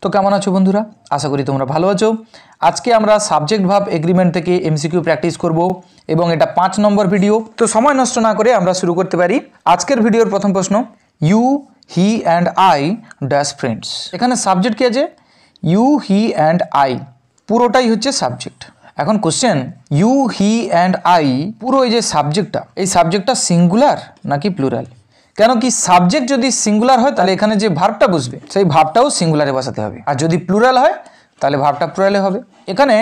তো কেমন আছো বন্ধুরা? আশা করি তোমরা ভালো আছো। আজকে আমরা সাবজেক্ট ভার্ব এগ্রিমেন্ট থেকে এমসিকিউ প্র্যাকটিস করব এবং এটা 5 নম্বর ভিডিও। তো সময় নষ্ট না করে আমরা শুরু করতে পারি। আজকের ভিডিওর প্রথম প্রশ্ন, you he and I dash friends. এখানে সাবজেক্ট কি আছে? ইউ হি অ্যান্ড আই, পুরোটাই হচ্ছে সাবজেক্ট। এখন question, you he and I, পুরো এই যে সাবজেক্টটা, এই সাবজেক্টটা সিঙ্গুলার নাকি প্লুরাল? কেন কি সাবজেক্ট যদি সিঙ্গুলার হয় তাহলে এখানে যে ভার্বটা বসবে সেই ভার্বটাও সিঙ্গুলারে বসাতে হবে, আর যদি প্লুরাল হয় তাহলে ভার্বটা প্লুরালে হবে। এখানে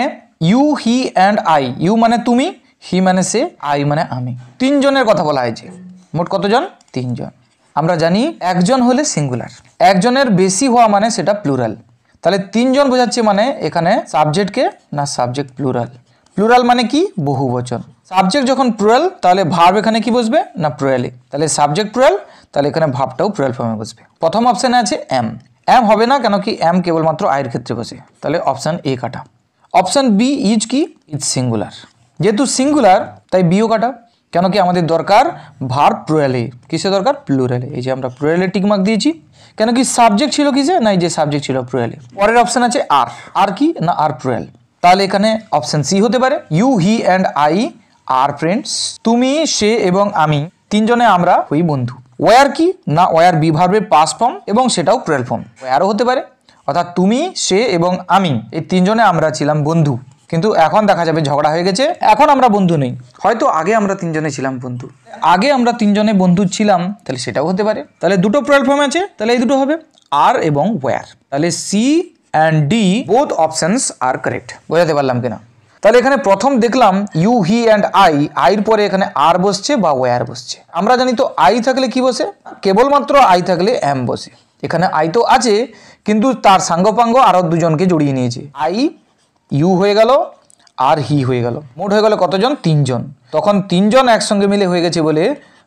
you he and I, you মানে তুমি, হি মানে সে, আই মানে আমি, তিনজনের কথা বলা হয়েছে। মোট কতজন? তিনজন। আমরা জানি একজন হলে সিঙ্গুলার, একজনের বেশি হওয়া মানে সেটা প্লুরাল। তাহলে তিনজন বোঝাচ্ছে মানে এখানে সাবজেক্টকে না সাবজেক্ট প্লুরাল। প্লুরাল মানে কি? বহু বচন। সাবজেক্ট যখন প্লুরাল তাহলে ভার্ব এখানে কি বসবে? না প্লুরালে। তাহলে সাবজেক্ট প্লুরাল, তাহলে এখানে ভার্বটাও প্লুরাল ফর্মে বসবে। প্রথম অপশানে আছে এম, এম হবে না, কেন কি এম কেবলমাত্র আয়ের ক্ষেত্রে বসে, তাহলে অপশান এ কাটা। অপশান বি ইজ কি? ইজ সিঙ্গুলার, যেহেতু সিঙ্গুলার তাই বিও কাটা, কেন কি আমাদের দরকার ভার্ব প্লুরালে। কিসে দরকার? প্লুরালে। এই যে আমরা প্লুরালে টিক মার্ক দিয়েছি, কেন কি সাবজেক্ট ছিল কিসে? না এই যে সাবজেক্ট ছিল প্লুরালে। পরের অপশান আছে আর, আর কি? না আর প্লুরাল। তাহলে এখানে অপশান সি হতে পারে, you he and I are friends. তুমি, সে এবং আমি তিনজনে আমরা হই বন্ধু। ওয়ার কি? না ওয়ার বি ভার্বের পাস্ট ফর্ম এবং সেটাও প্লুরাল ফর্ম। ওয়ারও হতে পারে, অর্থাৎ তুমি, সে এবং আমি এই তিনজনে আমরা ছিলাম বন্ধু, কিন্তু এখন দেখা যাবে ঝগড়া হয়ে গেছে, এখন আমরা বন্ধু নেই। হয়তো আগে আমরা তিনজনে ছিলাম বন্ধু, আগে আমরা তিনজনে বন্ধু ছিলাম, তাহলে সেটাও হতে পারে। তাহলে দুটো প্লুরাল ফর্ম আছে, তাহলে এই দুটো হবে আর এবং ওয়ার। তাহলে C and D both options are correct. বোঝাতে পারলাম কিনা? তাহলে এখানে প্রথম দেখলাম ইউ হি অ্যান্ড আই, আইর পরে এখানে আর বসছে বা ওয়ার বসছে। আমরা জানি তো আই থাকলে কি বসে? কেবলমাত্র আই থাকলে এম বসে। এখানে আই তো আছে, কিন্তু তার সাঙ্গপাঙ্গ আরো দুজনকে জড়িয়ে নিয়েছে। আই ইউ হয়ে গেল আর হি হয়ে গেল, মোট হয়ে গেল কতজন? তিনজন। তখন তিনজন একসঙ্গে মিলে হয়ে গেছে বলে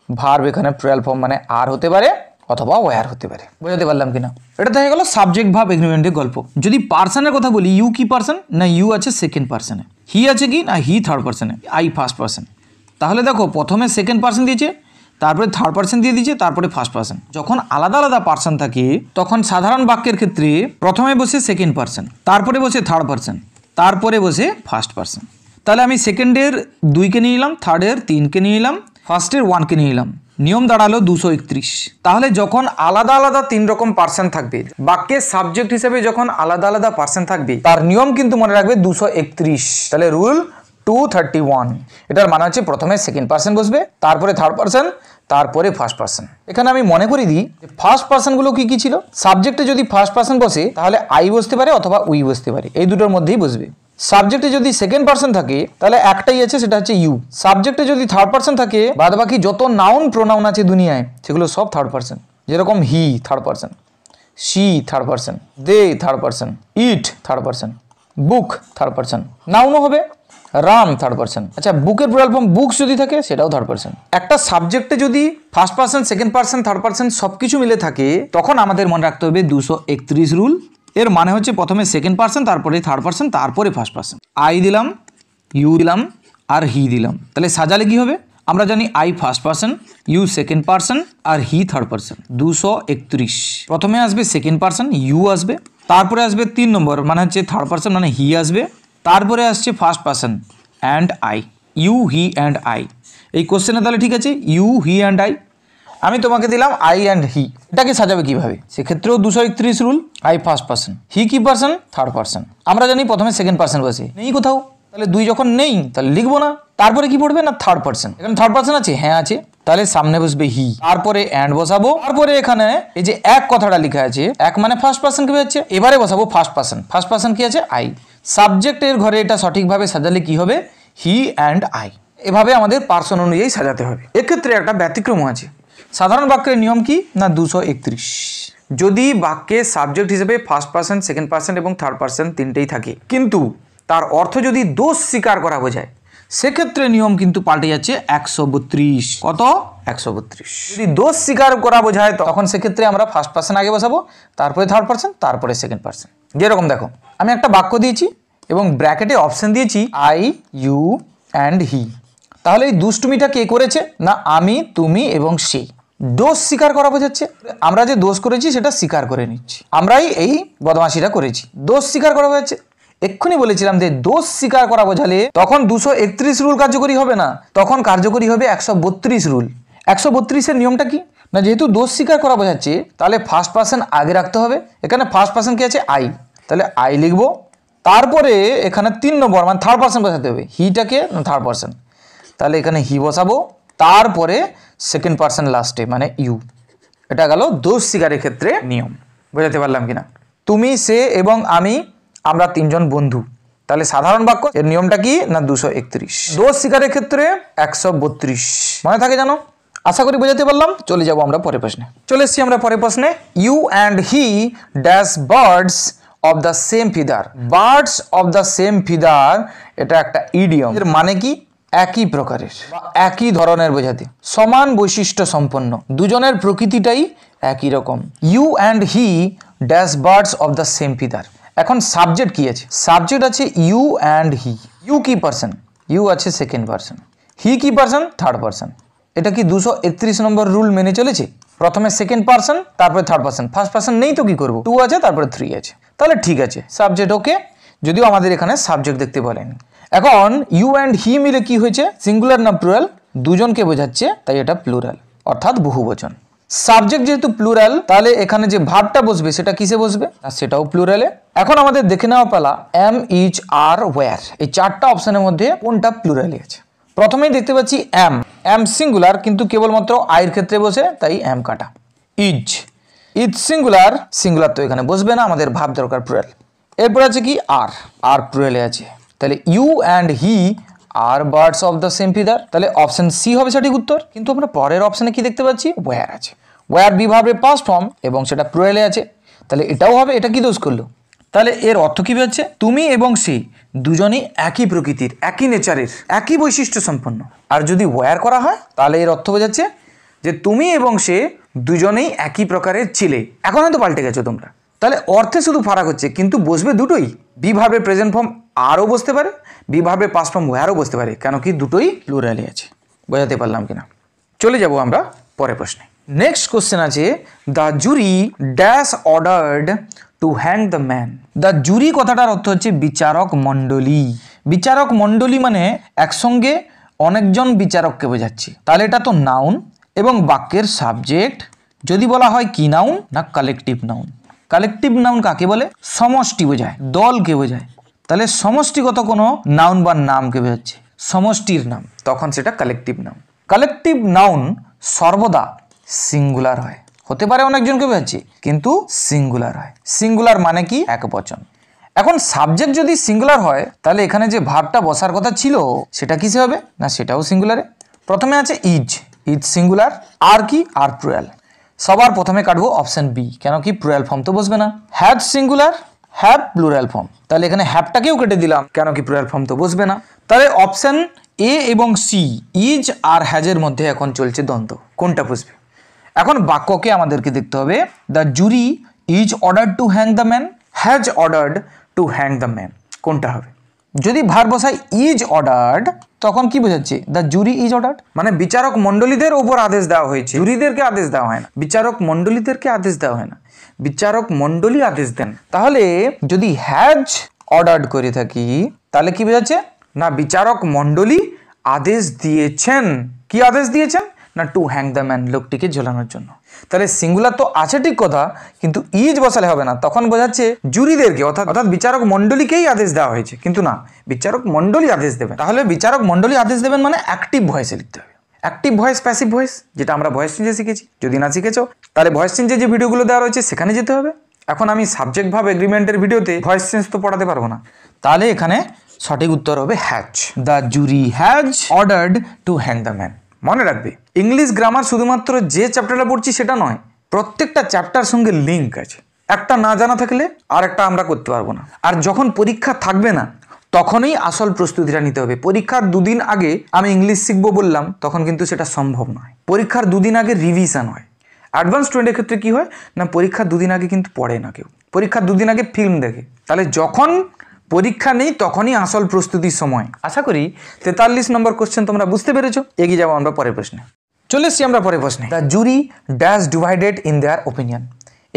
ভার্ব এখানে প্লুরাল ফর্ম মানে আর হতে পারে অথবা ওয়ার হতে পারে। বোঝাতে পারলাম কিনা? এটা তো হয়ে গেল সাবজেক্ট ভার্ব এগ্রিমেন্টের গল্প। যদি পার্সনের কথা বলি, ইউ কি পার্সন? না ইউ আছে সেকেন্ড পার্সনে, হি আছে কি? না হি থার্ড পার্সনে, আই ফার্স্ট পার্সন। তাহলে দেখো প্রথমে সেকেন্ড পার্সন দিয়েছে, তারপরে থার্ড পার্সন দিয়ে দিয়েছে, তারপরে ফার্স্ট পার্সন। যখন আলাদা আলাদা পার্সন থাকে তখন সাধারণ বাক্যের ক্ষেত্রে প্রথমে বসে সেকেন্ড পার্সন, তারপরে বসে থার্ড পার্সন, তারপরে বসে ফার্স্ট পার্সন। তাহলে আমি সেকেন্ডের 2কে নিয়ে নিলাম, থার্ডের 3কে নিয়ে নিলাম, ফার্স্টের 1কে নিয়ে নিলাম, নিয়ম দাঁড়ালো 231। তাহলে যখন আলাদা আলাদা 3 রকম পার্সন থাকবে, বাক্যের সাবজেক্ট হিসেবে যখন আলাদা আলাদা পার্সন থাকবে, তার নিয়ম কিন্তু মনে রাখবে 231। তাহলে রুল 231, এটার মানে হচ্ছে প্রথমে সেকেন্ড পার্সন বসবে, তারপরে থার্ড পার্সন, তারপরে ফার্স্ট পার্সন। এখানে আমি মনে করি দিই যে ফার্স্ট পার্সনগুলো কি কি ছিল? সাবজেক্টে যদি ফার্স্ট পার্সন বসে তাহলে আই বসতে পারে অথবা উই বসতে পারে, এই দুটোর মধ্যেই বসবে। সাবজেক্টে যদি সেকেন্ড পার্সন থাকে তাহলে একটাই আছে, সেটা হচ্ছে ইউ। সাবজেক্টে যদি থার্ড পার্সন থাকে, বাদ বাকি যত নাউন প্রোনাউন আছে দুনিয়ায় সেগুলো সব থার্ড পার্সন। যেরকম he third person, she third person, they third person, it third person, book third person. নাউনও হবে রাম থার্ড পার্সন। আচ্ছা, বুকের প্লুরাল ফর্ম বুকস যদি থাকে সেটাও থার্ড পার্সন। একটা সাবজেক্টে যদি first person, second person, third person সবকিছু মিলে থাকে, তখন আমাদের মনে রাখতে হবে 231 রুল। এর মানে হচ্ছে প্রথমে সেকেন্ড পার্সন, তারপরে থার্ড পার্সন, তারপরে ফার্স্ট পার্সন। আই দিলাম, ইউ দিলাম আর হি দিলাম, তাহলে সাজালে কি হবে? আমরা জানি I first person, you second person আর হি থার্ড পার্সন। 231 প্রথমে আসবে সেকেন্ড পার্সন, ইউ আসবে, তারপরে আসবে 3 নম্বর মানে হচ্ছে থার্ড পার্সন মানে হি আসবে, তারপরে আসছে first person and I, you he and I. এই কোশ্চেনে তাহলে ঠিক আছে ইউ হি অ্যান্ড আই, আমি তোমাকে দিলাম আই অ্যান্ড হি। এটাকে সাজাবে কিভাবে? সেক্ষেত্রেও 231 rule, I first person, he কি পার্সন? Third person. আমরা জানি প্রথমে সেকেন্ড পার্সন বসে, নেই কোথাও, তাহলে 2 যখন নেই তাহলে লিখবো না। তারপরে কি পড়বে? না থার্ড পার্সন। এখানে থার্ড পার্সন আছে, হ্যাঁ আছে, তাহলে সামনে বসবে হি, তারপরে অ্যান্ড বসাবো, তারপরে এখানে এই যে এক কথাটা লেখা আছে, এক মানে ফার্স্ট পার্সন কি হচ্ছে, এবারে বসাবো ফার্স্ট পার্সন। ফার্স্ট পার্সন কি আছে? আই। সাবজেক্টের ঘরে এটা সঠিকভাবে সাজালে কি হবে? হি অ্যান্ড আই। এভাবে আমাদের পার্সন অনুযায়ী সাজাতে হবে। এক্ষেত্রে একটা ব্যতিক্রম আছে। সাধারণ বাক্যের নিয়ম কি? না 231। যদি বাক্যে সাবজেক্ট হিসেবে ফার্স্ট পার্সন, সেকেন্ড পার্সন এবং থার্ড পার্সন তিনটেই থাকে, কিন্তু তার অর্থ যদি দোষ স্বীকার করা বোঝায়, সেক্ষেত্রে নিয়ম কিন্তু পাল্টে যাচ্ছে 132। কত? 132। যদি দোষ স্বীকার করা বোঝায় তখন সেক্ষেত্রে আমরা ফার্স্ট পার্সন আগে বসাবো, তারপরে থার্ড পার্সন, তারপরে সেকেন্ড পার্সন। যেরকম দেখো আমি একটা বাক্য দিয়েছি এবং ব্র্যাকেটে অপশন দিয়েছি আই, ইউ অ্যান্ড হি। তাহলে এই দুষ্টুমিটা কে করেছে? না আমি, তুমি এবং সে। দোষ স্বীকার করা বোঝাচ্ছে, আমরা যে দোষ করেছি সেটা স্বীকার করে নিচ্ছি, আমরাই এই বদমাশিটা করেছি, দোষ স্বীকার করা বোঝাচ্ছে। এক্ষুনি বলেছিলাম যে দোষ স্বীকার করা বোঝালে তখন 231 রুল কার্যকরী হবে না, তখন কার্যকরী হবে 132 রুল। 132-এর নিয়মটা কি না, যেহেতু দোষ স্বীকার করা বোঝাচ্ছে তাহলে ফার্স্ট পার্সন আগে রাখতে হবে। এখানে ফার্স্ট পার্সন কি আছে, আই, তাহলে আই লিখবো। তারপরে এখানে 3 নম্বর মানে থার্ড পার্সন বসাতে হবে, হিটাকে থার্ড পার্সন, তাহলে এখানে হি বসাবো। তারপরে সেকেন্ড পার্সন লাস্টে মানে ইউ। এটা গেল দোষ স্বীকারের ক্ষেত্রে নিয়ম। বোঝাতে পারলাম কিনা? তুমি, সে এবং আমি, আমরা 3 জন বন্ধু, তাহলে সাধারণ বাক্য এর নিয়মটা কি না 231। দোষ স্বীকারের ক্ষেত্রে 132। মনে থাকে জানো? আশা করি বোঝাতে পারলাম। চলে যাব আমরা পরের প্রশ্নে। চলে এসেছি আমরা পরের প্রশ্নে। You and he dash birds of the same feather. Birds of the same feather এটা একটা ইডিয়ম। এর মানে কি? একই প্রকারের বা একই ধরনের বোঝাতে, সমান বৈশিষ্ট্য সম্পন্ন, দুজনের প্রকৃতিটাই একই রকম। You and he dash birds of the same feather. এখন সাবজেক্ট কি আছে? সাবজেক্ট আছে ইউ অ্যান্ড হি। ইউ কি পার্সন? ইউ আছে সেকেন্ড পার্সন। হি কি পার্সন? Third person. এটা কি 231 নম্বর রুল মেনে চলেছে? প্রথমে সেকেন্ড পার্সন, তারপরে থার্ড পার্সন। ফার্স্ট পার্সন নেই তো কি করবো? 2 আছে, তারপরে 3 আছে, তাহলে ঠিক আছে, সাবজেক্ট ওকে। যদিও আমাদের এখানে সাবজেক্ট দেখতে বলেনি। এখন ইউ অ্যান্ড হি মিলে কি হয়েছে? সিঙ্গুলার না প্লুরাল? দুজনকে বোঝাচ্ছে, তাই এটা প্লুরাল অর্থাৎ বহুবচন। সাবজেক্ট যেহেতু প্লুরাল, তাহলে এখানে যে ভার্বটা বসবে সেটা কিসে বসবে? আর সেটাও প্লুরালে। এখন আমাদের দেখে নেওয়া পালা এম, ইচ, আর, ওয়্যার, এই 4টা অপশনের মধ্যে কোনটা প্লুরালে আছে। প্রথমেই দেখতে পাচ্ছি এম। এম সিঙ্গুলার, কিন্তু কেবলমাত্র আইয়ের ক্ষেত্রে বসে, তাই এম কাটা। ইজ, ইজ সিঙ্গুলার, সিঙ্গুলার তো এখানে বসবে না, আমাদের ভাব দরকার প্লুরাল। এরপর আছে কি আর, আর প্লুরালে আছে, তাহলে you and he are birds of the same feather, তাহলে অপশন সি হবে সঠিক উত্তর। কিন্তু আমরা পরের অপশনে কি দেখতে পাচ্ছি? ওয়্যার আছে। ওয়্যার বিভাবের পাস্ট ফর্ম এবং সেটা প্লুরালে আছে, তাহলে এটাও হবে। এটা কি দোষ করলো? তাহলে এর অর্থ কি হচ্ছে? তুমি এবং সে দুজনেই একই প্রকৃতির, একই নেচারের, একই বৈশিষ্ট্য সম্পন্ন। আর যদি ওয়্যার করা হয় তাহলে এর অর্থ বোঝাচ্ছে যে তুমি এবং সে দুজনেই একই প্রকারের ছেলে। এখন হয়তো পাল্টে গেছো তোমরা, তাহলে অর্থে শুধু ফারাক হচ্ছে, কিন্তু বসবে দুটোই। বিভাবের প্রেজেন্ট ফর্ম আরও বসতে পারে, বিভাবের পাস্ট ফর্ম ওয়্যারও বসতে পারে, কেন কি দুটোই প্লুরালে আছে। বোঝাতে পারলাম কিনা? চলে যাব আমরা পরের প্রশ্নে। নেক্সট কোশ্চেন আছে the jury dash ordered two hang the man. The jury কথাটার অর্থ হচ্ছে বিচারক মণ্ডলী। বিচারক মণ্ডলী মানে একসঙ্গে অনেকজন বিচারককে বোঝাচ্ছে, তাহলে এটা তো নাউন এবং বাক্যের সাবজেক্ট। যদি বলা হয় কি নাউন না কালেকটিভ নাউন। কালেকটিভ নাউন কাকে বলে? সমষ্টি বোঝায়, দলকে বোঝায়। তাহলে সমষ্টিগত কোনো নাউন বা নামকে বোঝাচ্ছে, সমষ্টির নাম, তখন সেটা কালেকটিভ নাউন। কালেকটিভ নাউন সর্বদা সিঙ্গুলার হয়, হতে পারে অনেকজনকে বোঝাচ্ছে, কিন্তু সিঙ্গুলার হয়। সিঙ্গুলার মানে কি? একবচন। এখন সাবজেক্ট যদি সিঙ্গুলার হয়, তাহলে এখানে যে ভার্বটা বসার কথা ছিল সেটা কিসে হবে না? সেটাও সিঙ্গুলারে। প্রথমে আছে ইজ, ইজ সিঙ্গুলার। আর কি? Are plural. সবার প্রথমে কাটবো অপশন বি, কেন কি প্লুরাল ফর্ম তো বসবে না। Have singular, have plural form, তাহলে এখানে হ্যাভটাকেও কেটে দিলাম, কেন কি প্লুরাল ফর্ম তো বসবে না। তাহলে অপশন এ এবং সি, ইজ আর হ্যাজের মধ্যে এখন চলছে দ্বন্দ্ব, কোনটা বসবে। এখন বাক্যকে আমাদেরকে দেখতে হবে। The jury is ordered two hang the man, has ordered two hang the man, কোনটা হবে? যদি ভার্ব বসাই ইজ অর্ডার্ড, তখন কি বোঝাচ্ছে? দ্য জুরি ইজ অর্ডার্ড, মানে বিচারক মণ্ডলীদের উপর আদেশ দেওয়া হয়েছে, জুরিদেরকে আদেশ দেওয়া হয় না, বিচারক মণ্ডলীদেরকে আদেশ দেওয়া হয় না, বিচারক মণ্ডলী আদেশ দেন। তাহলে যদি হ্যাজ অর্ডার্ড করে থাকি, তাহলে কি বোঝাচ্ছে না বিচারক মণ্ডলী আদেশ দিয়েছেন। কি আদেশ দিয়েছেন না টু হ্যাং দ্য ম্যান, লোকটিকে ঝোলানোর জন্য। তাহলে সিঙ্গুলার তো আছে ঠিক কথা, কিন্তু ইজ বসালে হবে না, তখন বোঝাচ্ছে জুরিদেরকে, অর্থাৎ বিচারক মণ্ডলীকেই আদেশ দেওয়া হয়েছে, কিন্তু না, বিচারক মণ্ডলী আদেশ দেবেন। তাহলে বিচারক মণ্ডলী আদেশ দেবেন মানে অ্যাক্টিভ ভয়েসে লিখতে হবে। অ্যাক্টিভ ভয়েস, প্যাসিভ ভয়েস, যেটা আমরা ভয়েস চেঞ্জে শিখেছি। যদি না শিখেছো তাহলে ভয়েস চেঞ্জে যে ভিডিওগুলো দেওয়া রয়েছে সেখানে যেতে হবে। এখন আমি সাবজেক্ট ভাব এগ্রিমেন্টের ভিডিওতে ভয়েস চেঞ্জ তো পড়াতে পারবো না, তাহলে এখানে সঠিক উত্তর হবে has. The jury has ordered two hang the man. মনে রাখবে, ইংলিশ গ্রামার শুধুমাত্র যে চ্যাপ্টারটা পড়ছি সেটা নয়, প্রত্যেকটা চ্যাপ্টার সঙ্গে লিঙ্ক আছে। একটা না জানা থাকলে আর একটা আমরা করতে পারবো না। আর যখন পরীক্ষা থাকবে না, তখনই আসল প্রস্তুতিটা নিতে হবে। পরীক্ষার 2 দিন আগে আমি ইংলিশ শিখবো বললাম, তখন কিন্তু সেটা সম্ভব নয়। পরীক্ষার 2 দিন আগে রিভিশন হয়। অ্যাডভান্স স্টুডেন্টের ক্ষেত্রে কি হয় না, পরীক্ষার 2 দিন আগে কিন্তু পড়ে না কেউ, পরীক্ষার 2 দিন আগে ফিল্ম দেখে। তাহলে যখন পরীক্ষা নেই তখনই আসল প্রস্তুতির সময়। আশা করি 43 নম্বর কোশ্চেন তোমরা বুঝতে পেরেছো। এগিয়ে যাবো আমরা পরের প্রশ্নে। চলে এসছি আমরা পরের প্রশ্নে। The jury dash divided in there opinion.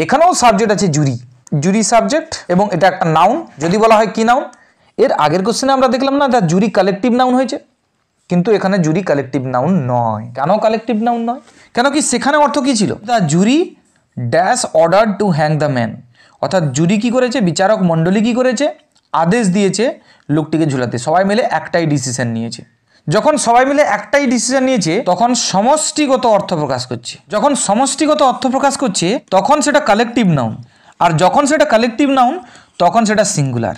এখানেও সাবজেক্ট আছে জুরি, জুরি সাবজেক্ট এবং এটা একটা নাউন। যদি বলা হয় কি নাউন, এর আগের কোশ্চেনে আমরা দেখলাম না দ্য জুরি কালেকটিভ নাউন হয়েছে, কিন্তু এখানে জুরি কালেকটিভ নাউন নয়। কেন কালেকটিভ নাউন নয়? কেন কি সেখানে অর্থ কি ছিল? The jury dash order to hang the man, অর্থাৎ জুরি কি করেছে, বিচারক মণ্ডলী কি করেছে, আদেশ দিয়েছে লোকটিকে ঝুলাতে। সবাই মিলে একটাই ডিসিশন নিয়েছে। যখন সবাই মিলে একটাই ডিসিশন নিয়েছে তখন সমষ্টিগত অর্থ প্রকাশ করছে। যখন সমষ্টিগত অর্থ প্রকাশ করছে তখন সেটা কালেকটিভ নাউন, আর যখন সেটা কালেকটিভ নাউন তখন সেটা সিঙ্গুলার।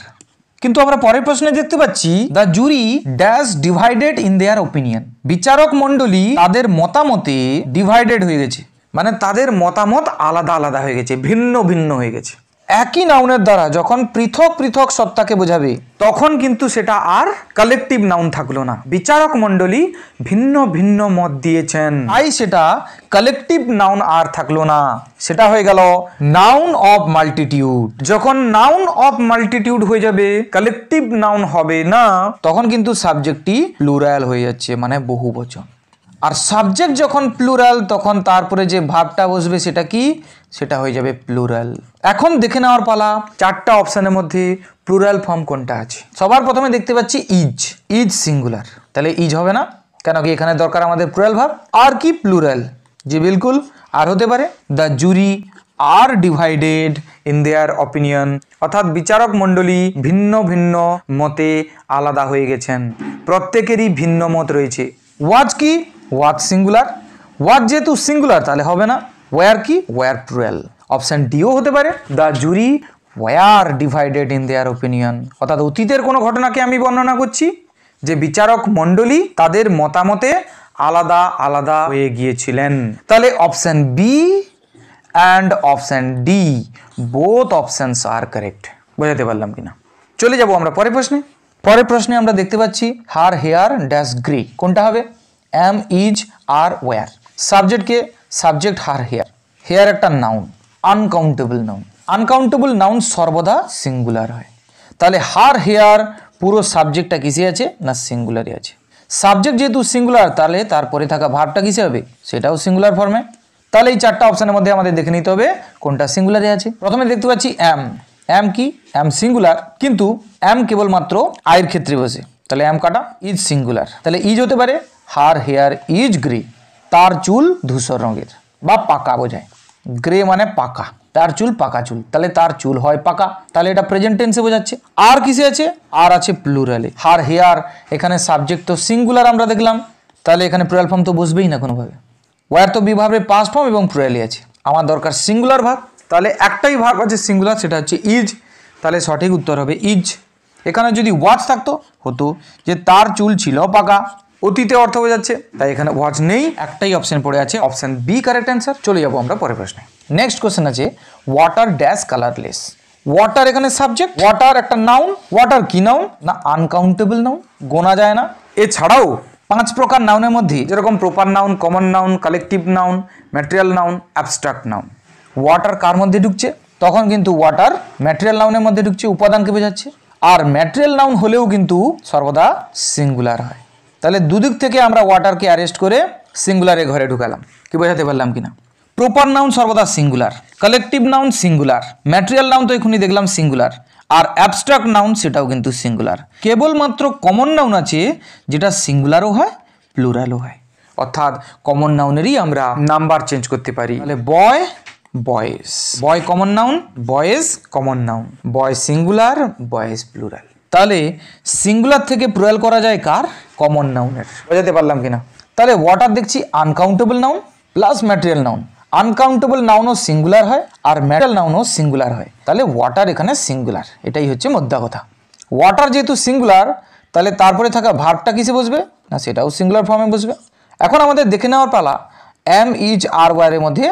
কিন্তু আমরা পরের প্রশ্নে দেখতে পাচ্ছি the jury dash divided in there opinion. বিচারক মণ্ডলী তাদের মতামতে ডিভাইডেড হয়ে গেছে, মানে তাদের মতামত আলাদা আলাদা হয়ে গেছে, ভিন্ন ভিন্ন হয়ে গেছে। একই নাউনের দ্বারা যখন পৃথক পৃথক সত্তাকে বোঝাবে তখন কিন্তু সেটা আর কালেকটিভ নাউন থাকলো না। বিচারক মণ্ডলী ভিন্ন ভিন্ন মত দিয়েছেন, তাই সেটা কালেকটিভ নাউন আর থাকলো না, সেটা হয়ে গেল নাউন অফ মাল্টিটিউড। যখন নাউন অফ মাল্টিটিউড হয়ে যাবে, কালেকটিভ নাউন হবে না, তখন কিন্তু সাবজেক্টটি প্লুরাল হয়ে যাচ্ছে, মানে বহুবচন। আর সাবজেক্ট যখন প্লুরাল তখন তারপরে যে ভার্বটা বসবে সেটা কি, সেটা হয়ে যাবে প্লুরাল। এখন দেখে নেওয়ার পালা চারটা অপশনের মধ্যে প্লুরাল ফর্ম কোনটা আছে। সবার প্রথমে দেখতে পাচ্ছি ইজ। ইজ সিঙ্গুলার, তাহলে ইজ হবে না, কেন কি এখানে দরকার আমাদের প্লুরাল ভার্ব। আর কি প্লুরাল, যে বিলকুল আর হতে পারে। The jury are divided in their opinion, অর্থাৎ বিচারক মণ্ডলী ভিন্ন ভিন্ন মতে আলাদা হয়ে গেছেন, প্রত্যেকেরই ভিন্ন মত রয়েছে। ওয়াজ কি, ওয়াজ সিঙ্গুলার। ওয়াজ যেহেতু সিঙ্গুলার তাহলে হবে না। ওয়ার কি, ওয়ার প্লুরাল। অপশন ডিও হতে পারে the jury war divided in there opinion, অর্থাৎ অতীতের কোনো ঘটনাকে আমি বর্ণনা করছি যে বিচারক মণ্ডলী তাদের মতামতে আলাদা আলাদা হয়ে গিয়েছিলেন। তাহলে option B and option D both options are correct. বোঝাতে পারলাম কিনা? চলে যাব আমরা পরের প্রশ্নে। পরের প্রশ্নে আমরা দেখতে পাচ্ছি হার হেয়ার ড্যাশ গ্রে। কোনটা হবে? Am, is, are, were. সাবজেক্টকে, সাবজেক্ট হার হেয়ার। হেয়ার একটা noun, uncountable noun. Uncountable noun সর্বদা সিঙ্গুলার হয়। তাহলে হার হেয়ার পুরো সাবজেক্টটা কিসে আছে না সিঙ্গুলারে আছে। সাবজেক্ট যেহেতু সিঙ্গুলার তাহলে তারপরে থাকা ভার্বটা কিসে হবে, সেটাও সিঙ্গুলার ফর্মে। তাহলে এই চারটা অপশনের মধ্যে আমাদের দেখে নিতে হবে কোনটা সিঙ্গুলারে আছে। প্রথমে দেখতে পাচ্ছি এম। এম কি, এম সিঙ্গুলার, কিন্তু এম কেবলমাত্র আয়ের ক্ষেত্রে বসে, তাহলে এম কাটা। ইজ সিঙ্গুলার, তাহলে ইজ হতে পারে হার হেয়ার ইজ গ্রে, তার চুল ধূসর রঙের বা পাকা বোঝায়। গ্রে মানে পাকা, তার চুল পাকা চুল, তাহলে তার চুল হয় পাকা, তাহলে এটা প্রেজেন্ট টেন্সে বোঝাচ্ছে। আর কিসে আছে, আর আছে প্লুরালে। হার হেয়ার এখানে সাবজেক্ট তো সিঙ্গুলার আমরা দেখলাম, তাহলে এখানে প্লুরাল ফর্ম তো বসবেই না কোনোভাবে। ওয়ার তো বিভাবের পাস্ট ফর্ম এবং প্লুরালে আছে, আমার দরকার সিঙ্গুলার ভার্ব। তাহলে একটাই ভার্ব আছে সিঙ্গুলার, সেটা হচ্ছে ইজ, তাহলে সঠিক উত্তর হবে ইজ। এখানে যদি ওয়াচ থাকতো হতো যে তার চুল ছিল পাকা, অতীতে অর্থ বোঝাচ্ছে, তাই এখানে ওয়াচ নেই, একটাই অপশন পড়ে আছে, অপশন বি কারেক্ট অ্যান্সার। চলে যাবো আমরা পরের প্রশ্নে। নেক্সট কোশ্চেন আছে ওয়াটার ড্যাশ কালারলেস। ওয়াটার এখানে সাবজেক্ট, ওয়াটার একটা নাউন। ওয়াটার কি নাউন না আনকাউন্টেবল নাউন, গোনা যায় না। এছাড়াও 5 প্রকার নাউনের মধ্যে যেরকম proper noun, common noun, collective noun, material noun, abstract noun, water কার মধ্যে ঢুকছে? তখন কিন্তু ওয়াটার ম্যাটেরিয়াল নাউনের মধ্যে ঢুকছে, উপাদানকে বোঝাচ্ছে। আর ম্যাটেরিয়াল নাউন হলেও কিন্তু সর্বদা সিঙ্গুলার হয়। তাহলে দুদিক থেকে আমরা ওয়াটারকে অ্যারেস্ট করে সিঙ্গুলারে ঘরে ঢুকালাম। কি বোঝাতে পারলাম কিনা? প্রপার নাউন সর্বদা singular, collective noun singular, material noun তো এখনই দেখলাম সিঙ্গুলার, আর অ্যাবস্ট্রাক্ট নাউন সেটাও কিন্তু সিঙ্গুলার। কেবলমাত্র কমন নাউন আছে যেটা সিঙ্গুলারও হয় প্লুরালও হয়, অর্থাৎ কমন নাউনেরই আমরা নাম্বার চেঞ্জ করতে পারি। তাহলে boy, boys, boy common noun, boys common noun, boy singular, boys plural. তাহলে সিঙ্গুলার থেকে প্লুরাল করা যায় কার? কমন নাউনের। বোঝাতে পারলাম কিনা? তাহলে ওয়াটার দেখছি uncountable noun plus material noun. Uncountable নাউনও সিঙ্গুলার হয় আর ম্যাটেরিয়াল নাউনও সিঙ্গুলার হয়, তাহলে ওয়াটার এখানে সিঙ্গুলার, এটাই হচ্ছে মোদ্দা কথা। ওয়াটার যেহেতু সিঙ্গুলার তাহলে তারপরে থাকা ভার্বটা কিসে বসবে না সেটাও সিঙ্গুলার ফর্মে বসবে। এখন আমাদের দেখে নেওয়ার পালা এম, ইজ, আর, ওয়ার এর মধ্যে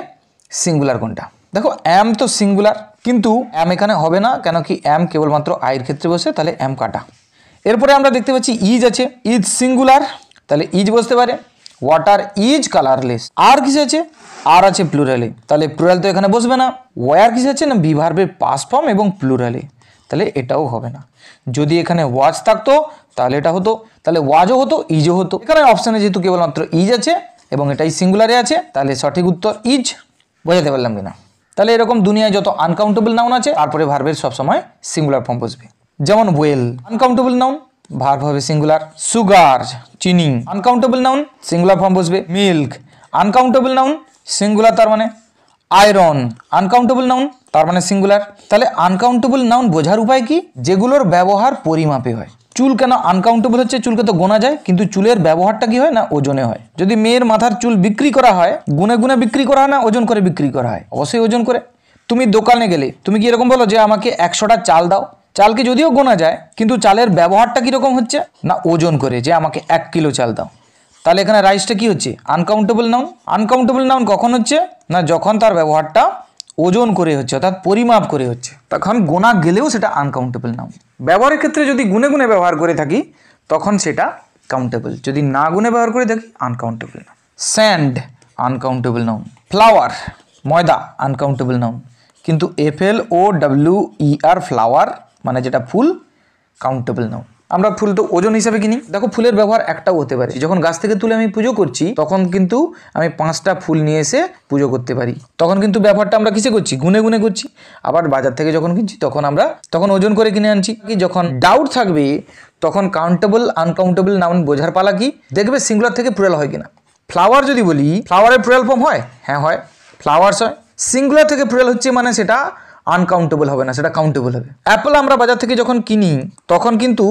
সিঙ্গুলার কোনটা। দেখো এম তো সিঙ্গুলার, কিন্তু এম এখানে হবে না, কেন কি এম কেবলমাত্র আয়ের ক্ষেত্রে বসে, তাহলে এম কাটা। এরপরে আমরা দেখতে পাচ্ছি ইজ আছে, ইজ সিঙ্গুলার, তাহলে ইজ বসতে পারে। ওয়াটার ইজ কালারলেস, আর কিসে আছে? আর আছে প্লুরালে, তাহলে প্লুরাল তো এখানে বসবে না। ওয়ার কিসে আছে না বি ভার্বের পাস্ট ফর্ম এবং প্লুরালে, তাহলে এটাও হবে না। যদি এখানে ওয়াজ থাকতো তাহলে এটা হতো, তাহলে ওয়াজও হতো, ইজও হতো। এখানে অপশানে যেহেতু কেবলমাত্র ইজ আছে এবং এটাই সিঙ্গুলারে আছে, তাহলে সঠিক উত্তর ইজ। বোঝাতে পারলাম কিনা? তাহলে এরকম দুনিয়ায় যত আনকাউন্টেবল নাউন আছে তারপরে ভার্বের সবসময় সিঙ্গুলার ফর্ম বসবে। যেমন ওয়েল আনকাউন্টেবল নাউন, ভার্ব হবে সিঙ্গুলার। সুগার চিনি আনকাউন্টেবল নাউন, সিঙ্গুলার ফর্ম বসবে। মিল্ক আনকাউন্টেবল নাউন, সিঙ্গুলার, তার মানে আয়রন আনকাউন্টেবল নাউন, তার মানে সিঙ্গুলার। তাহলে আনকাউন্টেবল নাউন বোঝার উপায় কি? যেগুলোর ব্যবহার পরিমাপে হয়। চুল কেন আনকাউন্টেবল হচ্ছে? চুলকে তো গোনা যায়, কিন্তু চুলের ব্যবহারটা কি হয় না ওজনে হয়। যদি মেয়ের মাথার চুল বিক্রি করা হয়, গুনে গুনে বিক্রি করা হয় না ওজন করে বিক্রি করা হয়? অবশ্যই ওজন করে। তুমি দোকানে গেলে তুমি কি এরকম বলো যে আমাকে 100টা চাল দাও? চালকে যদিও গোনা যায়, কিন্তু চালের ব্যবহারটা কিরকম হচ্ছে না ওজন করে, যে আমাকে 1 কিলো চাল দাও। তাহলে এখানে রাইসটা কি হচ্ছে? Uncountable noun. আনকাউন্টেবল নাউন কখন হচ্ছে না যখন তার ব্যবহারটা ওজন করে হচ্ছে, অর্থাৎ পরিমাপ করে হচ্ছে, তখন গোনা গেলেও সেটা আনকাউন্টেবল নাউন। ব্যবহারের ক্ষেত্রে যদি গুনে গুনে ব্যবহার করে থাকি তখন সেটা কাউন্টেবল, যদি না গুনে ব্যবহার করে থাকি uncountable noun. Sand uncountable noun. Flour ময়দা আনকাউন্টেবল নাউন, কিন্তু FLOWER ফ্লাওয়ার মানে যেটা ফুল কাউন্টেবল নাউন। আমরা ফুল তো ওজন হিসাবে কিনি। দেখো ফুলের ব্যবহার একটাও হতে পারে, যখন গাছ থেকে তুলে আমি পুজো করছি তখন কিন্তু আমি 5টা ফুল নিয়ে এসে পুজো করতে পারি, তখন কিন্তু ব্যবহারটা আমরা কিসে করছি? গুনে গুনে করছি। আবার বাজার থেকে যখন কিনছি তখন ওজন করে কিনে আনছি। কি যখন ডাউট থাকবে তখন কাউন্টেবল আনকাউন্টেবল নাউন বোঝার পালা কি? দেখবে সিঙ্গুলার থেকে প্লুরাল হয় কিনা। ফ্লাওয়ার যদি বলি, ফ্লাওয়ারের প্লুরাল ফর্ম হয়? হ্যাঁ হয়, ফ্লাওয়ার্স হয়। সিঙ্গুলার থেকে প্লুরাল হচ্ছে মানে সেটা আনকাউন্টেবল হবে না, সেটা কাউন্টেবল হবে। অ্যাপল আমরা বাজার থেকে যখন কিনি তখন কিন্তু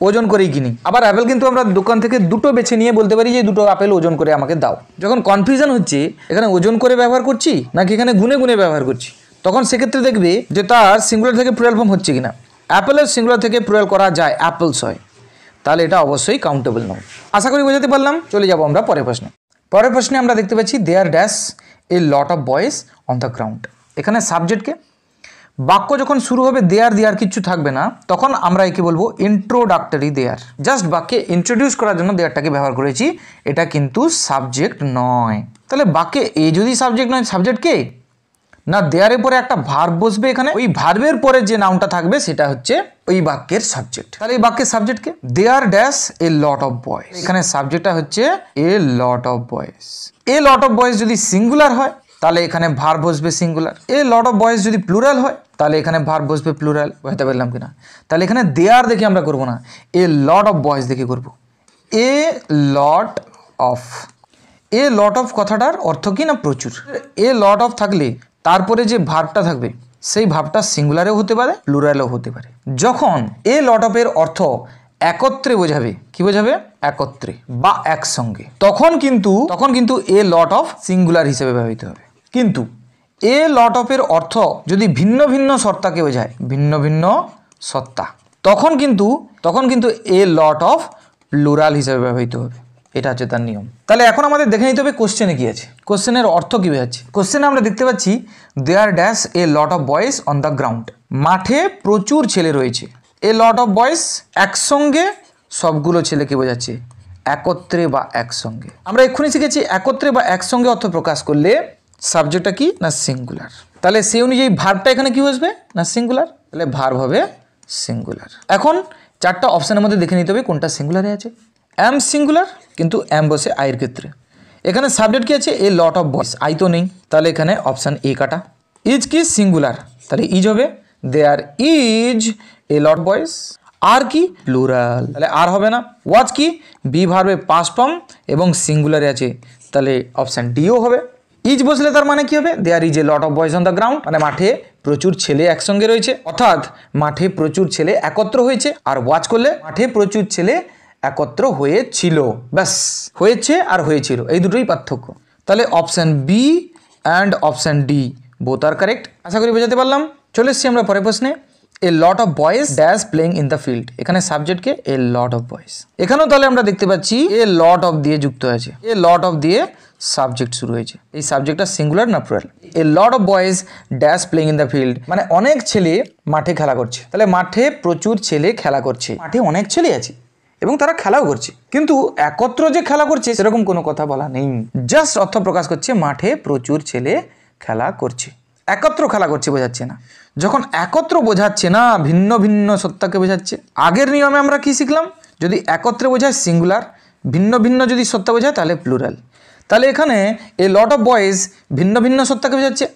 ওজন করেই কিনি। আবার অ্যাপেল কিন্তু আমরা দোকান থেকে দুটো বেছে নিয়ে বলতে পারি যে দুটো আপেল ওজন করে আমাকে দাও। যখন কনফিউশন হচ্ছে এখানে ওজন করে ব্যবহার করছি নাকি এখানে গুনে গুনে ব্যবহার করছি, তখন সেক্ষেত্রে দেখবে যে তার সিঙ্গুলার থেকে প্লুরাল ফর্ম হচ্ছে কিনা। অ্যাপেলের সিঙ্গুলার থেকে প্লুরাল করা যায়, অ্যাপলস হয়, তাহলে এটা অবশ্যই কাউন্টেবল নাউন। আশা করি বোঝাতে পারলাম। চলে যাব আমরা পরের প্রশ্নে। পরের প্রশ্নে আমরা দেখতে পাচ্ছি there dash a lot of boys on the ground. এখানে সাবজেক্টকে, বাক্য যখন শুরু হবে দেয়ার কিছু থাকবে না, তখন আমরা একে বলবো ইন্ট্রোডাক্টরি দেয়ার। জাস্ট বাক্যে ইন্ট্রোডিউস করার জন্য দেয়ারটাকে ব্যবহার করেছি, এটা কিন্তু সাবজেক্ট নয়। তাহলে বাক্যে এ যদি সাবজেক্ট নয়, সাবজেক্ট কে না? দেয়ারের পরে একটা ভার্ব বসবে, এখানে ওই ভার্বের পরে যে নাউনটা থাকবে সেটা হচ্ছে ওই বাক্যের সাবজেক্ট। তাহলে এই বাক্যের সাবজেক্ট কে? There dash a lot of boys. এখানে সাবজেক্টটা হচ্ছে a lot of boys. A lot of boys যদি সিঙ্গুলার হয় তাহলে এখানে ভার্ব বসবে singular. A lot of boys যদি প্লুরাল হয় তাহলে এখানে ভার্ব বসবে প্লুরাল। বুঝতে পারলাম কিনা? তাহলে এখানে দেয়ার দেখে আমরা করব না, এ লট অফ বয়েজ দেখে করব। এ lot of, A lot of কথাটার অর্থ কি না প্রচুর। এ লট অফ থাকলে তারপরে যে ভার্বটা থাকবে সেই ভার্বটা সিঙ্গুলারেও হতে পারে প্লুরালেও হতে পারে। যখন এ লট অফ এর অর্থ একত্রে বোঝাবে, কি বোঝাবে? একত্রে বা একসঙ্গে, তখন কিন্তু এ লট অফ সিঙ্গুলার হিসেবে ব্যবহৃত হবে। কিন্তু এ লট অফ এর অর্থ যদি ভিন্ন ভিন্ন সত্তাকে বোঝায়, ভিন্ন ভিন্ন সত্তা, তখন কিন্তু এ লট অফ প্লুরাল হিসেবে ব্যবহৃত হবে। এটা হচ্ছে তার নিয়ম। তাহলে এখন আমাদের দেখে নিতে হবে কোশ্চেনে কি আছে, কোশ্চেনের অর্থ কি বোঝাচ্ছে। কোশ্চেনে আমরা দেখতে পাচ্ছি there dash a lot of boys on the ground. মাঠে প্রচুর ছেলে রয়েছে। এ লট অফ বয়েজ একসঙ্গে সবগুলো ছেলেকে বোঝাচ্ছে, একত্রে বা একসঙ্গে। আমরা এক্ষুনি শিখেছি একত্রে বা একসঙ্গে অর্থ প্রকাশ করলে সাবজেক্টটা কি না সিঙ্গুলার। তাহলে সেই অনুযায়ী ভার্বটা এখানে কি বসবে না সিঙ্গুলার, তাহলে ভার্ব হবে সিঙ্গুলার। এখন 4টা অপশানের মধ্যে দেখে নিতে হবে কোনটা সিঙ্গুলারে আছে। অ্যাম সিঙ্গুলার, কিন্তু অ্যাম বসে আয়ের ক্ষেত্রে। এখানে সাবজেক্ট কি আছে? এ লট অফ বয়েজ, আই তো নেই, তাহলে এখানে অপশান এ কাটা। ইজ কি সিঙ্গুলার, তাহলে ইজ হবে। There is a lot boys. আর কি প্লুরাল, তাহলে আর হবে না। ওয়াজ কি বি ভার্বে পাস্ট ফর্ম এবং সিঙ্গুলারে আছে, তাহলে অপশান ডিও হবে। ইজ বসলে তার মানে কি হবে? There is a lot of boys on the ground, মানে মাঠে প্রচুর ছেলে একসঙ্গে রয়েছে, অর্থাৎ মাঠে প্রচুর ছেলে একত্র হয়েছে। আর ওয়াচ করলে মাঠে প্রচুর ছেলে একত্র হয়েছিল, ব্যাস, হয়েছে আর হয়েছিল, এই দুটোই পার্থক্য। তাহলে option B and option D both are correct. আশা করি বোঝাতে পারলাম। চলে এসছি আমরা পরের প্রশ্নে। A lot of boys dash playing in the field. এখানে সাবজেক্টকে এ লট অফ বয়েজ। এখানেও তাহলে আমরা দেখতে পাচ্ছি এ লট অফ দিয়ে যুক্ত আছে, এ লট অফ দিয়ে সাবজেক্ট শুরু হয়েছে। এই সাবজেক্টটা সিঙ্গুলার না plural? A lot of boys dash playing in the field, মানে অনেক ছেলে মাঠে খেলা করছে। তাহলে মাঠে প্রচুর ছেলে খেলা করছে, মাঠে অনেক ছেলে আছে এবং তারা খেলাও করছে, কিন্তু একত্র যে খেলা করছে সেরকম কোনো কথা বলা নেই। জাস্ট অর্থ প্রকাশ করছে মাঠে প্রচুর ছেলে খেলা করছে, একত্র খেলা করছে বোঝাচ্ছে না। যখন একত্র বোঝাচ্ছে না, ভিন্ন ভিন্ন সত্তাকে বোঝাচ্ছে। আগের নিয়মে আমরা কি শিখলাম? যদি একত্রে বোঝায় সিঙ্গুলার, ভিন্ন ভিন্ন যদি সত্তা বোঝায় তাহলে প্লুরাল। তাহলে এখানে এ লট অফ বয়েজ ভিন্ন ভিন্ন সত্তাকে বোঝাচ্ছে।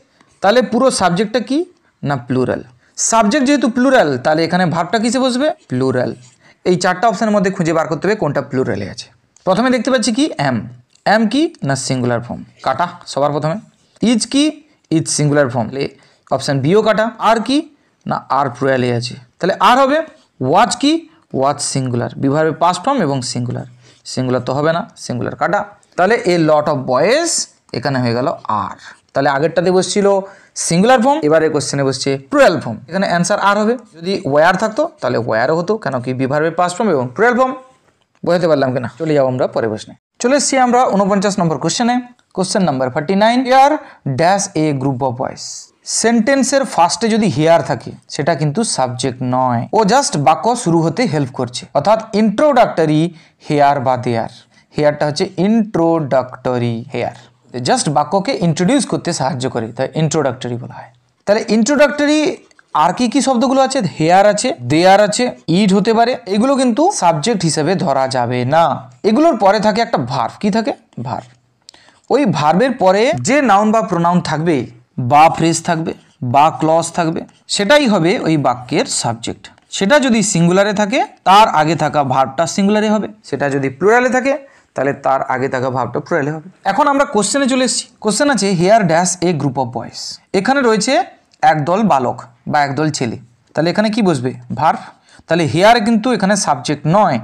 তাহলে পুরো সাবজেক্টটা কি না প্লুরাল। সাবজেক্ট যেহেতু প্লুরাল তাহলে এখানে ভার্বটা কিসে বসবে প্লুরাল। এই চারটা অপশনের মধ্যে খুঁজে বার করতে হবে কোনটা প্লুরালে আছে। প্রথমে দেখতে পাচ্ছি কি এম কি না সিঙ্গুলার ফর্ম কাটা সবার প্রথমে। ইজ কি ইজ সিঙ্গুলার ফর্ম, অপশান বিও কাটা। আর কি না আর প্লুরালে আছে, তাহলে আর হবে। ওয়াচ কি ওয়াচ সিঙ্গুলার, বিভার্বের পাস্ট ফর্ম এবং সিঙ্গুলার, সিঙ্গুলার তো হবে না, সিঙ্গুলার কাটা। তাহলে এ লট অফ বয়েজ এখানে হয়ে গেল আর। তাহলে আগেরটাতে বসছিল সিঙ্গুলার ফর্ম, এবারে কোশ্চেনে বসছে প্লুরাল ফর্ম, এখানে অ্যান্সার আর হবে। যদি ওয়ার থাকতো তাহলে ওয়ারও হতো, কেন কি বিভার্বের পাস্ট ফর্ম এবং প্লুরাল ফর্ম। বোঝাতে পারলাম কিনা? চলে যাবো আমরা পরে প্রশ্নে। চলে এসছি আমরা 49 নম্বর কোশ্চেনে। Question number 49, here dash a group of boys. সেন্টেন্সের ফার্স্টে যদি হিয়ার থাকে সেটা কিন্তু সাবজেক্ট নয়, ও জাস্ট বাক্য শুরু হতে হেল্প করছে, অর্থাৎ ইন্ট্রোডাক্টরি হেয়ার বা দেয়ার। হেয়ারটা হচ্ছে ইন্ট্রোডাক্টরি হেয়ার, জাস্ট বাক্যকে ইন্ট্রোডিউস করতে সাহায্য করে, তাই ইন্ট্রোডাক্টরি বলা হয়। তাহলে ইন্ট্রোডাক্টরি আর কি শব্দগুলো আছে? হেয়ার আছে, দেয়ার আছে, ইট হতে পারে, এগুলো কিন্তু সাবজেক্ট হিসেবে ধরা যাবে না। এগুলোর পরে থাকে একটা ভার্ব। কি থাকে? ভার্ব। ওই ভার্বের পরে যে নাউন বা প্রোনাউন থাকবে বা ফ্রেজ থাকবে বা ক্লজ থাকবে সেটাই হবে ওই বাক্যের সাবজেক্ট। সেটা যদি সিঙ্গুলারে থাকে তার আগে থাকা ভার্বটা সিঙ্গুলারে হবে, সেটা যদি প্লুরালে থাকে তাহলে তার আগে থাকা ভার্বটা প্লুরালে হবে। এখন আমরা কোশ্চেনে চলে এসেছি। কোশ্চেন আছে here dash a group of boys. এখানে রয়েছে একদল বালক বা একদল ছেলে, তাহলে এখানে কি বসবে? ভার্ব। তাহলে হেয়ার কিন্তু এখানে সাবজেক্ট নয়,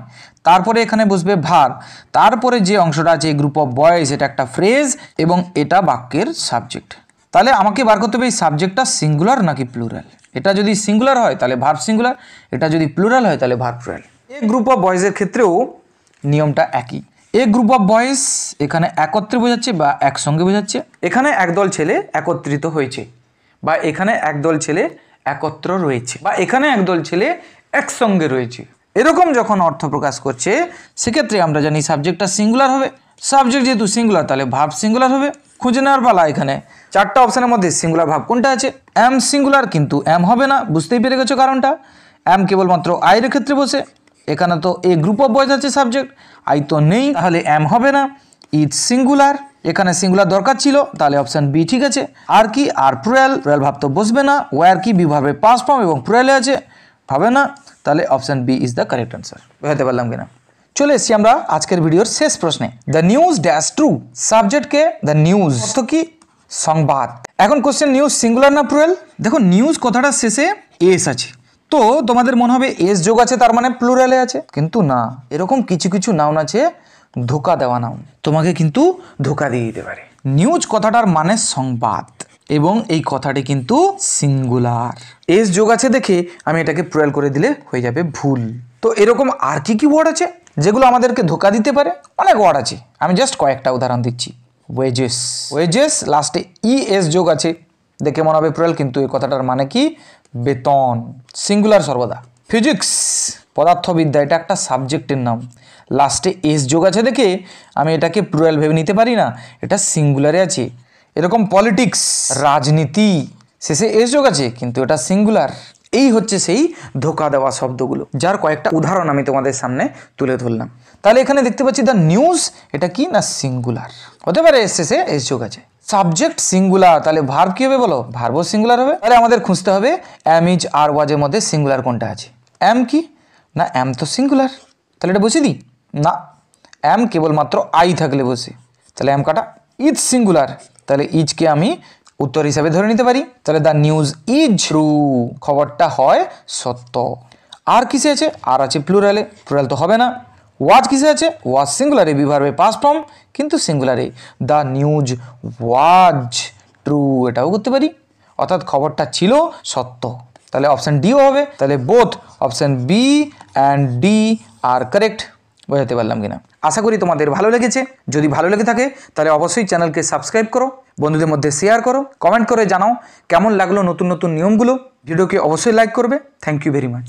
তারপরে এখানে বসবে ভার্ব, তারপরে যে অংশটা আছে গ্রুপ অফ বয়েজ এটা একটা ফ্রেজ এবং এটা বাক্যের সাবজেক্ট। তাহলে আমাকে বার করতে হবে এই সাবজেক্টটা সিঙ্গুলার নাকি প্লুরাল। এটা যদি সিঙ্গুলার হয় তাহলে ভার্ব সিঙ্গুলার, এটা যদি প্লুরাল হয় তাহলে ভার্ব প্লুরাল। এই গ্রুপ অফ বয়েজের ক্ষেত্রেও নিয়মটা একই। এ গ্রুপ অফ বয়েজ এখানে একত্রে বোঝাচ্ছে বা একসঙ্গে বোঝাচ্ছে। এখানে একদল ছেলে একত্রিত হয়েছে, বা এখানে একদল ছেলে একত্র রয়েছে, বা এখানে একদল ছেলে একসঙ্গে রয়েছে, এরকম যখন অর্থ প্রকাশ করছে সেক্ষেত্রে আমরা জানি সাবজেক্টটা সিঙ্গুলার হবে। সাবজেক্ট যেহেতু সিঙ্গুলার তাহলে ভার্ব সিঙ্গুলার হবে। খুঁজে নেওয়ার পালা। এখানে চারটা অপশনের মধ্যে সিঙ্গুলার ভার্ব কোনটা আছে? এম সিঙ্গুলার, কিন্তু এম হবে না, বুঝতেই পেরে গেছো কারণটা। এম কেবলমাত্র আইয়ের ক্ষেত্রে বসে, এখানে তো এ গ্রুপ অফ বয়েজ আছে সাবজেক্ট, আই তো নেই, তাহলে এম হবে না। ইট সিঙ্গুলার, এখানে সিঙ্গুলার দরকার ছিল, তাহলে অপশন বি ঠিক আছে। আর কি আর প্লুরাল, প্লুরাল ভাব তো বসবে না। ওয়ার কি বিভার্বের পাস্ট ফর্ম এবং প্লুরালে আছে, ভাবে না, তাহলে option B is the correct answer. বুঝতে পারলাম কিনা? চলে এসেছি আমরা আজকের ভিডিওর শেষ প্রশ্নে। The news dash true. সাবজেক্টকে দ্য নিউজ, অর্থ কি? সংবাদ। এখন কোশ্চেন নিউজ সিঙ্গুলার না প্লুরাল? দেখো নিউজ কথাটার শেষে এস আছে, তো তোমাদের মনে হবে এস যোগ আছে তার মানে প্লুরালে আছে, কিন্তু না। এরকম কিছু কিছু নাউন আছে ধোকা দেওয়া নাউন, তোমাকে কিন্তু ধোকা দিয়ে দিতে পারে। নিউজ কথাটার মানে সংবাদ এবং এই কথাটি কিন্তু সিঙ্গুলার। এস যোগ আছে দেখে আমি এটাকে প্লুরাল করে দিলে হয়ে যাবে ভুল। তো এরকম আর কি ওয়ার্ড আছে যেগুলো আমাদেরকে ধোকা দিতে পারে? অনেক ওয়ার্ড আছে, আমি জাস্ট কয়েকটা উদাহরণ দিচ্ছি। ওয়েজেস, ওয়েজেস লাস্টে ই এস যোগ আছে দেখে মনে হবে প্লুরাল, কিন্তু এই কথাটার মানে কি? বেতন, সিঙ্গুলার সর্বদা। ফিজিক্স, পদার্থবিদ্যা, এটা একটা সাবজেক্টের নাম, লাস্টে এস যোগ আছে দেখে আমি এটাকে প্লুরাল ভেবে নিতে পারি না, এটা সিঙ্গুলারে আছে। এরকম পলিটিক্স, রাজনীতি, শেষে এস যোগ আছে কিন্তু এটা সিঙ্গুলার। এই হচ্ছে সেই ধোকা দেওয়া শব্দগুলো, যার কয়েকটা উদাহরণ আমি তোমাদের সামনে তুলে ধরলাম। তাহলে এখানে দেখতে পাচ্ছি দ্য নিউজ, এটা কি না সিঙ্গুলার, হতে পারে এস শেষে এস যোগ আছে। সাবজেক্ট সিঙ্গুলার, তাহলে ভার্ব কি হবে বলো? ভার্বও সিঙ্গুলার হবে। তাহলে আমাদের খুঁজতে হবে এম ইজ আর ওয়াজের মধ্যে সিঙ্গুলার কোনটা আছে। এম কি না এম তো সিঙ্গুলার, তাহলে এটা বসে দিই না। এম কেবলমাত্র আই থাকলে বসে, তাহলে এম কাটা। ইজ সিঙ্গুলার, তাহলে ইজকে আমি উত্তর হিসাবে ধরে নিতে পারি। তাহলে দ্য নিউজ ইজ ট্রু, খবরটা হয় সত্য। আর কিসে আছে? আর আছে প্লুরালে, প্লুরাল তো হবে না। ওয়াজ কিসে আছে? ওয়াজ সিঙ্গুলারে, বিভার্বে পাস্ট ফর্ম কিন্তু সিঙ্গুলারে। দ্য নিউজ ওয়াজ ট্রু, এটাও করতে পারি, অর্থাৎ খবরটা ছিল সত্য। তাহলে অপশন ডিও হবে। তাহলে both option B and D are correct. বোঝাতে পারলাম কিনা? আশা করি তোমাদের ভালো লেগেছে। যদি ভালো লেগে থাকে তাহলে অবশ্যই চ্যানেলকে সাবস্ক্রাইব করো, বন্ধুদের মধ্যে শেয়ার করো, কমেন্ট করে জানাও কেমন লাগলো নতুন নতুন নিয়মগুলো। ভিডিওকে অবশ্যই লাইক করবে। Thank you very much.